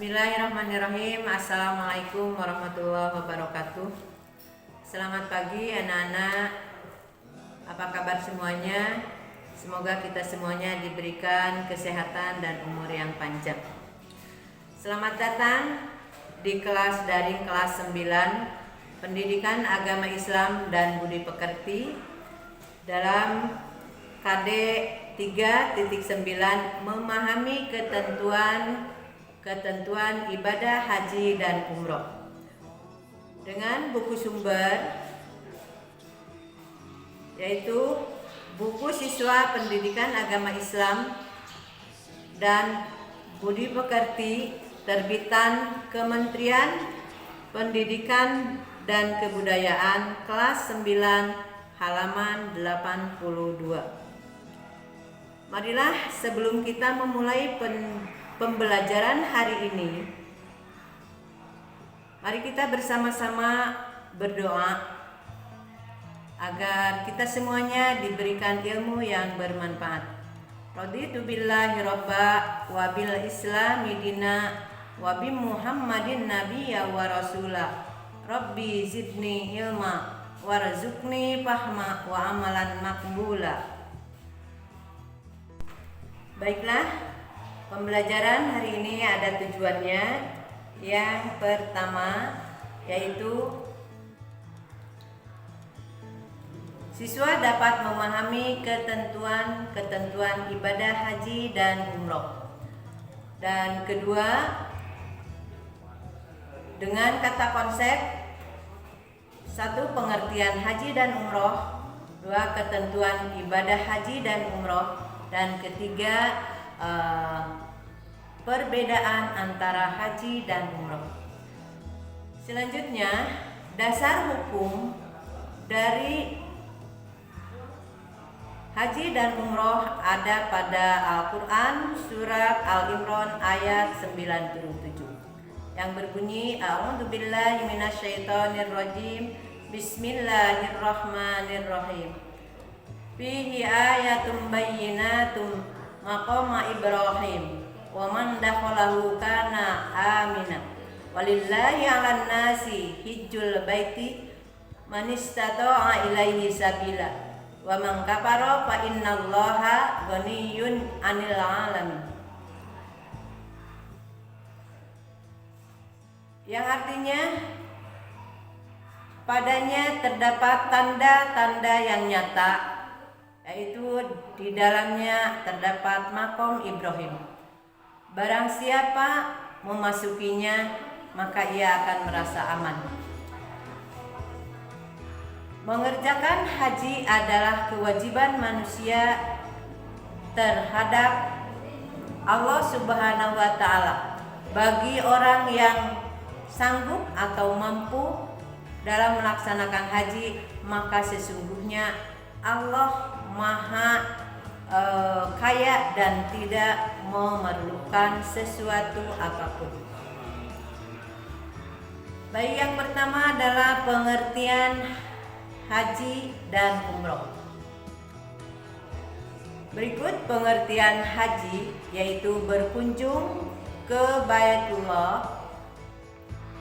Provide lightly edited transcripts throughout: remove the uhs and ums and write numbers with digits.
Bismillahirrahmanirrahim. Assalamualaikum warahmatullahi wabarakatuh. Selamat pagi anak-anak. Apa kabar semuanya? Semoga kita semuanya diberikan kesehatan dan umur yang panjang. Selamat datang di kelas daring kelas 9 Pendidikan Agama Islam dan Budi Pekerti dalam KD 3.9 memahami ketentuan ibadah haji dan umroh dengan buku sumber yaitu buku siswa pendidikan agama Islam dan Budi Pekerti terbitan Kementerian Pendidikan dan Kebudayaan kelas 9 halaman 82. Marilah sebelum kita memulai pembelajaran hari ini, mari kita bersama-sama berdoa agar kita semuanya diberikan ilmu yang bermanfaat. Raditu billahi robba wa bil islami dina wa bi muhammadin nabiyya wa rasula. Rabbi zidni ilma warzuqni fahma wa amalan maqbula. Baiklah, pembelajaran hari ini ada tujuannya. Yang pertama yaitu siswa dapat memahami ketentuan ibadah haji dan umroh. Dan kedua, dengan kata konsep: satu, pengertian haji dan umroh; dua, ketentuan ibadah haji dan umroh; dan ketiga, perbedaan antara haji dan umroh. Selanjutnya, dasar hukum dari haji dan umroh ada pada Al-Quran surat Al-Imran ayat 97 yang berbunyi: A'udzubillahi minasyaitonirrajim, Bismillahirrahmanirrahim. Fihi ayatum bayyinatum maqama Ibrahim wa man dakhalahu kana amina walillahi 'alan nasi hijjul baiti man istata'a ilaihi sabila wa man kafara fa innallaha ghaniyyun 'anil 'alamin. Yang artinya, padanya terdapat tanda-tanda yang nyata, yaitu di dalamnya terdapat makom Ibrahim. Barang siapa memasukinya, maka ia akan merasa aman. Mengerjakan haji adalah kewajiban manusia terhadap Allah Subhanahu wa Ta'ala. Bagi orang yang sanggup atau mampu dalam melaksanakan haji, maka sesungguhnya Allah Maha kaya dan tidak memerlukan sesuatu apapun. Baik, yang pertama adalah pengertian haji dan umroh. Berikut pengertian haji, yaitu berkunjung ke Baitullah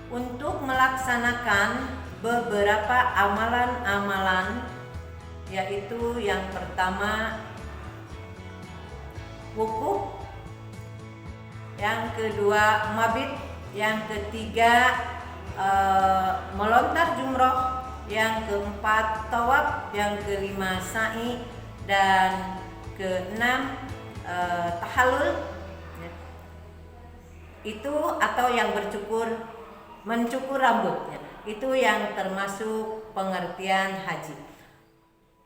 untuk melaksanakan beberapa amalan-amalan, yaitu yang pertama wukuf, yang kedua mabit, yang ketiga melontar jumroh, yang keempat tawaf, yang kelima sa'i, dan keenam tahallul. Itu atau yang mencukur rambut, itu yang termasuk pengertian haji.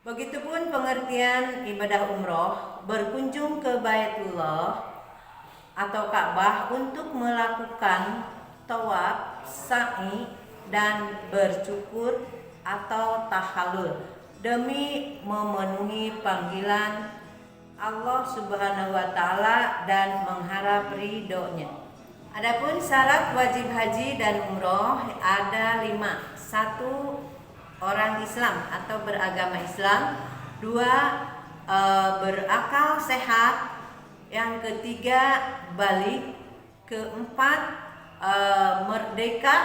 Begitupun pengertian ibadah umroh, berkunjung ke Baitullah atau Ka'bah untuk melakukan tawaf, sa'i, dan bercukur atau tahallul demi memenuhi panggilan Allah Subhanahu wa Ta'ala dan mengharap ridhonya. Adapun syarat wajib haji dan umroh ada 5. 1. Orang Islam atau beragama Islam. 2. Berakal sehat. Yang ketiga, balik. Keempat, merdeka,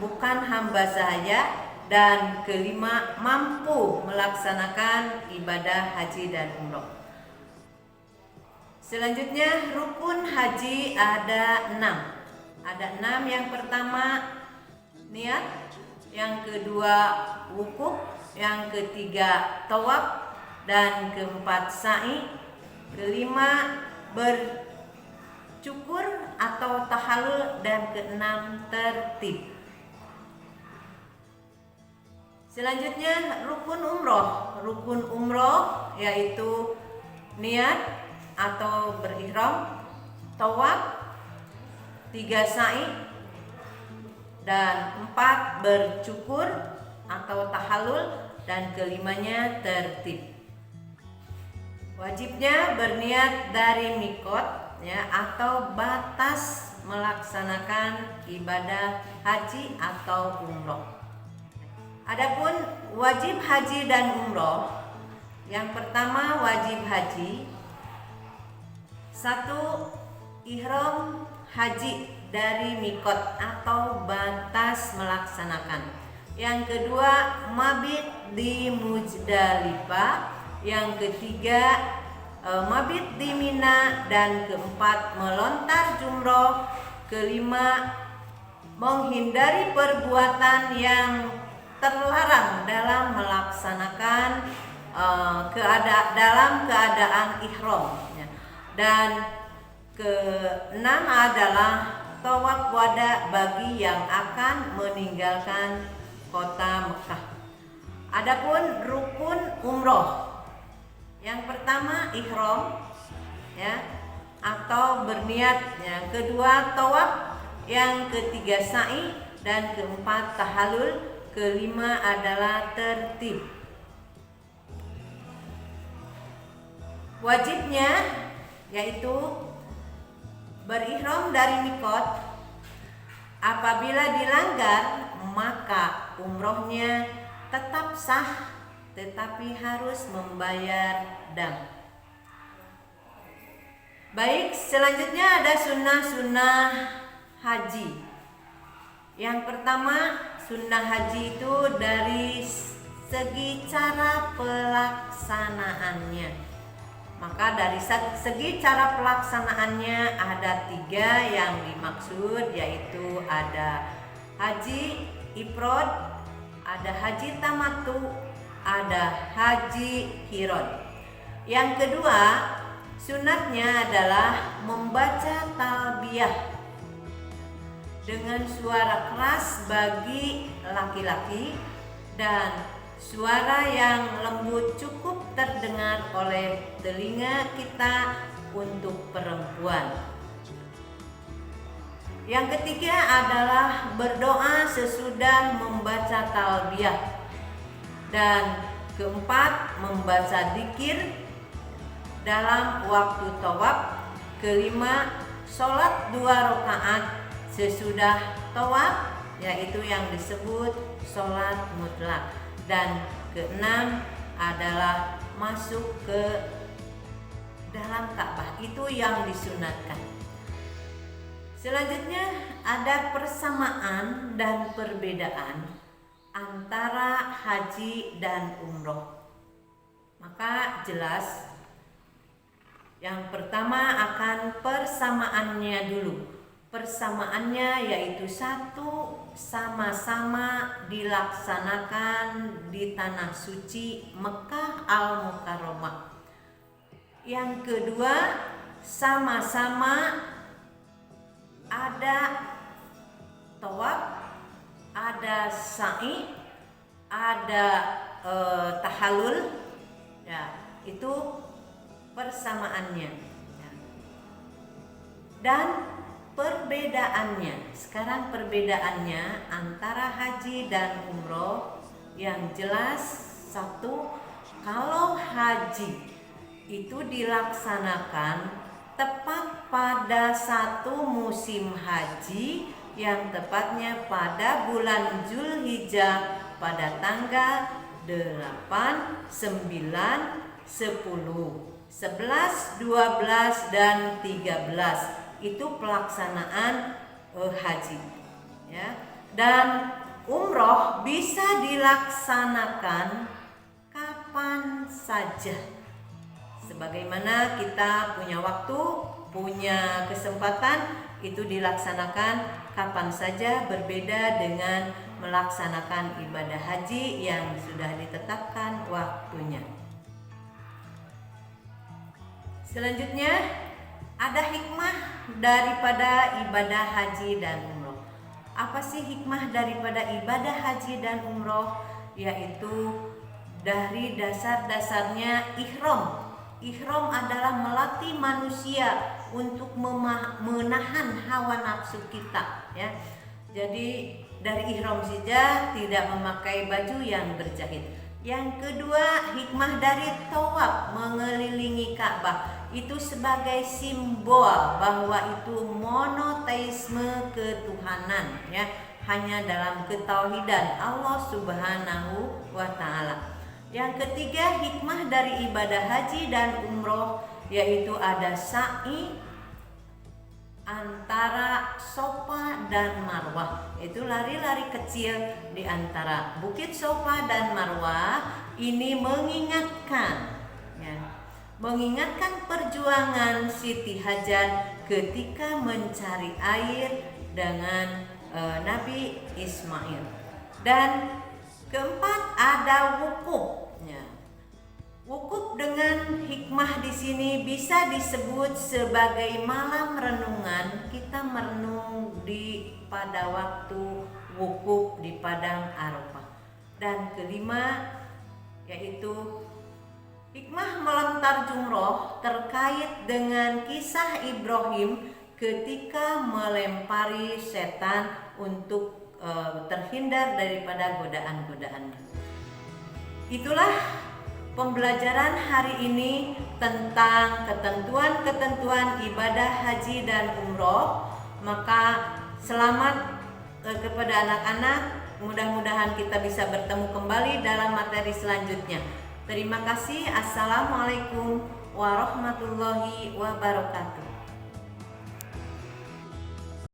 bukan hamba sahaya. Dan kelima, mampu melaksanakan ibadah haji dan umroh. Selanjutnya, rukun haji ada 6. Ada 6. Yang pertama niat, yang kedua wukuf, yang ketiga tawaf, dan keempat sa'i, kelima bercukur atau tahallul, dan keenam tertib. Selanjutnya rukun umroh. Rukun umroh yaitu niat atau berihram, tawaf, 3 sa'i, dan 4 bercukur atau tahallul, dan kelimanya tertib. Wajibnya berniat dari mikot ya, atau batas melaksanakan ibadah haji atau umroh. Adapun wajib haji dan umroh, yang pertama wajib haji, 1. Ihram haji dari mikot atau batas melaksanakan. Yang kedua mabit di Muzdalifah. Yang ketiga mabit di Mina. Dan keempat melontar jumroh. Kelima menghindari perbuatan yang terlarang dalam melaksanakan dalam keadaan ihram. Dan keenam adalah tawaf wada bagi yang akan meninggalkan kota Mekah. Adapun rukun umroh, yang pertama ihram ya, atau berniat. Yang kedua tawaf, yang ketiga sa'i, dan keempat tahallul. Kelima adalah tertib. Wajibnya yaitu berihram dari mikot. Apabila dilanggar maka umrohnya tetap sah, tetapi harus membayar dam. Baik, selanjutnya ada sunnah-sunnah haji. Yang pertama, sunnah haji itu dari segi cara pelaksanaannya. Maka dari segi cara pelaksanaannya ada 3 yang dimaksud, yaitu ada haji ifrad, ada haji tamattu, ada haji qiran. Yang kedua, sunatnya adalah membaca talbiyah dengan suara keras bagi laki-laki dan suara yang lembut cukup terdengar oleh telinga kita untuk perempuan. Yang ketiga adalah berdoa sesudah membaca talbiyah. Dan keempat, membaca dzikir dalam waktu tawaf. Kelima, sholat 2 rakaat sesudah tawaf, yaitu yang disebut sholat mutlak. Dan keenam adalah masuk ke dalam Ka'bah, itu yang disunatkan. Selanjutnya ada persamaan dan perbedaan antara haji dan umroh. Maka jelas yang pertama akan persamaannya dulu. Persamaannya yaitu 1, sama-sama dilaksanakan di tanah suci Mekah Al-Mukarramah. Yang kedua, sama-sama ada tawaf, ada sa'i, ada tahallul. Ya, itu persamaannya. Ya. Dan perbedaannya, sekarang perbedaannya antara haji dan umroh yang jelas. 1, kalau haji itu dilaksanakan tepat pada 1 musim haji, yang tepatnya pada bulan Zulhijjah pada tanggal 8, 9, 10, 11, 12, dan 13. itu pelaksanaan haji, ya. Dan umroh bisa dilaksanakan kapan saja, sebagaimana kita punya waktu, punya kesempatan, itu dilaksanakan kapan saja, berbeda dengan melaksanakan ibadah haji yang sudah ditetapkan waktunya. Selanjutnya, ada hikmah daripada ibadah haji dan umroh. Apa sih hikmah daripada ibadah haji dan umroh? Yaitu dari dasar-dasarnya ihram. Ihram adalah melatih manusia untuk menahan hawa nafsu kita, ya. Jadi dari ihram saja tidak memakai baju yang berjahit. Yang kedua, hikmah dari tawaf mengelilingi Ka'bah itu sebagai simbol bahwa itu monoteisme ketuhanan, ya, hanya dalam ketauhidan Allah Subhanahu wa taala. Yang ketiga, hikmah dari ibadah haji dan umroh yaitu ada sa'i antara Sofa dan Marwah, itu lari-lari kecil di antara Bukit Sofa dan Marwah. Ini mengingatkan, ya, mengingatkan perjuangan Siti Hajar ketika mencari air dengan Nabi Ismail. Dan keempat, ada wukuf. Wukuf dengan hikmah di sini bisa disebut sebagai malam renungan. Kita merenung pada waktu wukuf di padang Arafah. Dan kelima, yaitu hikmah melontar jumroh terkait dengan kisah Ibrahim ketika melempari setan untuk terhindar daripada godaan-godaan. Itulah pembelajaran hari ini tentang ketentuan-ketentuan ibadah haji dan umroh. Maka selamat kepada anak-anak. Mudah-mudahan kita bisa bertemu kembali dalam materi selanjutnya. Terima kasih. Assalamualaikum warahmatullahi wabarakatuh.